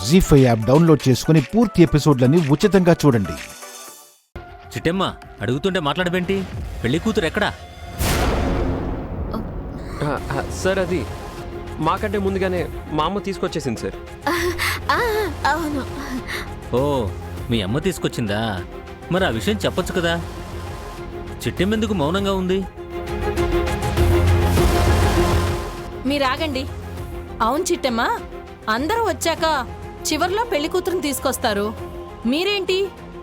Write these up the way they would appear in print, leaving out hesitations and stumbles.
జీ5 app download చేసుకుని పూర్తి ఎపిసోడ్లని ఉచితంగా చూడండి. చిట్టమ్మ అడుగుతుంటే మాట్లాడబేంటి? పెళ్లి కూతురు ఎక్కడా? సార్ అది మాకంటే ముందుగానే మా అమ్మ తీసుకొచ్చేసింది సార్. అవును. ఓ, మీ అమ్మ తీసుకొచ్చిందా? మరి ఆ విషయం చెప్పొచ్చు కదా. చిట్టెమ్మెందుకు మౌనంగా ఉంది? మీరాగండి. అవును చిట్టమ్మా, అందరూ వచ్చాక చివర్లో పెళ్లి కూతురుని తీసుకొస్తారు. మీరేంటి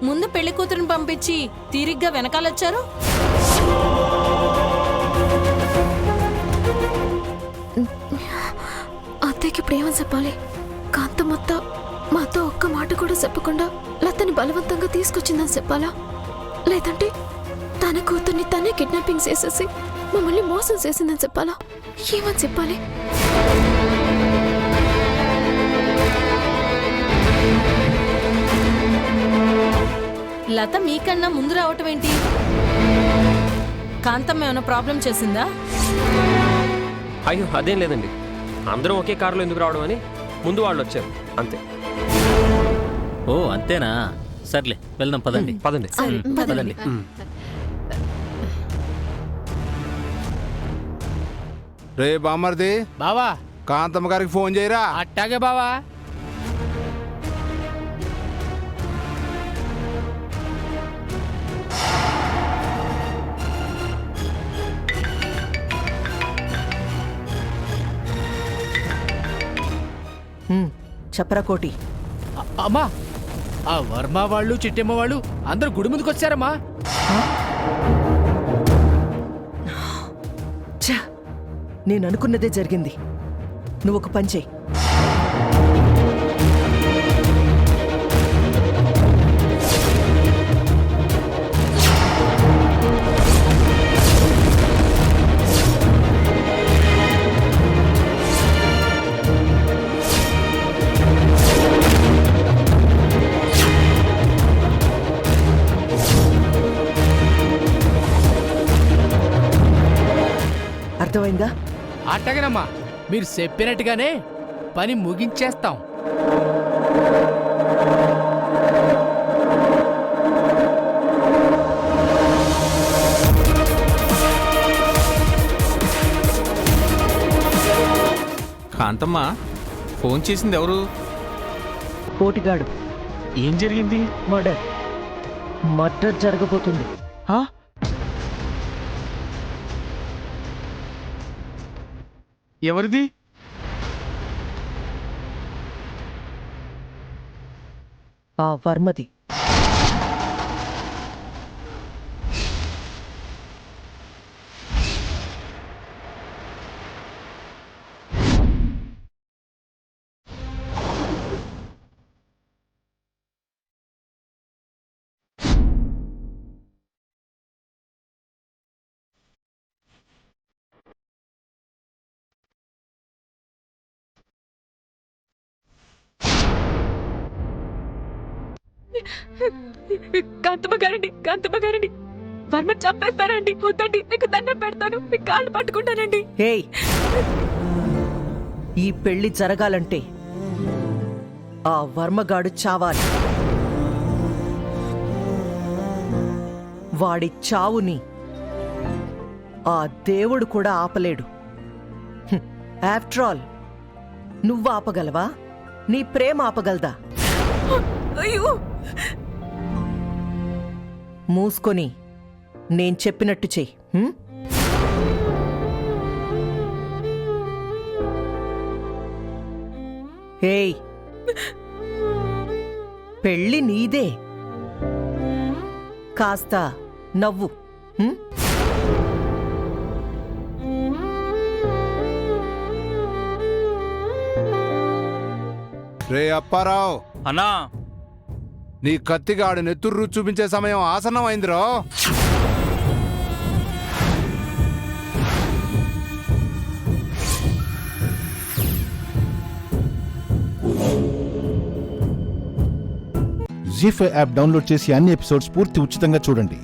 ముందు పెళ్లి కూతురుని పంపించి తీరిగ్గా వెనకాలొచ్చారు? అత్తయ్యకి ఇప్పుడు ఏమని చెప్పాలి? కాంతమత్త మాతో ఒక్క మాట కూడా చెప్పకుండా లతని బలవంతంగా తీసుకొచ్చిందని చెప్పాలా? లేదంటే తన కూతుర్ని తనే కిడ్నాపింగ్ చేసేసి మమ్మల్ని మోసం చేసిందని చెప్పాలా? ఏమని చెప్పాలి? లత మీకన్నా ముందు రావటం ఏంటి? కాంతమ్మ ఏమైనా ప్రాబ్లం చేసిందా? అయ్యో అదేం లేదండి, అందరం ఒకే కారులో ఎందుకు రావడం అని ముందు వాళ్ళు వచ్చారు అంతే. ఓ అంతేనా? సర్లే వెళ్దాం పదండి. పదండి. పదండి. రే బామ్మర్ది, బావా కాంతమ్మ గారికి ఫోన్ చేయరా. అట్టాగే బావా. చెప్పరా కోటి. అమ్మా, ఆ వర్మ వాళ్ళు చిట్టమ్మ వాళ్ళు అందరూ గుడి ముందుకు వచ్చారమ్మా. నేను అనుకున్నదే జరిగింది. నువ్వు ఒక పని చెయ్యి. అర్థమైందా? అట్టగనమ్మా, మీరు చెప్పినట్టుగానే పని ముగించేస్తాం. కాంతమ్మ, ఫోన్ చేసింది ఎవరు? కోటిగాడు. ఏం జరిగింది? మర్డర్ జరగబోతుంది. ఎవరిది? ఆ వర్మది. కాంతమ్మ గారండి, వర్మ చంపేస్తారండి. వద్దండి, మీకు దండం పెడతాను, మీకు కాళ్ళు పట్టుకుంటానండి. హేయ్, ఈ పెళ్లి జరగాలంటే ఆ వర్మగాడు చావాలి. వాడి చావుని ఆ దేవుడు కూడా ఆపలేడు. ఆఫ్టర్ ఆల్, నువ్వు ఆపగలవా? నీ ప్రేమ ఆపగలదా? అయ్యో, మూసుకొని నేను చెప్పినట్టు చెయ్యి. హేయ్, పెళ్ళి నీదే. కాస్త నవ్వు. రే అప్పారావు అన్నా, నీ కత్తిగాడు నెత్తుర్రు చూపించే సమయం ఆసన్నం అయిందిరో. జీ5 యాప్ డౌన్లోడ్ చేసి అన్ని ఎపిసోడ్స్ పూర్తి ఉచితంగా చూడండి.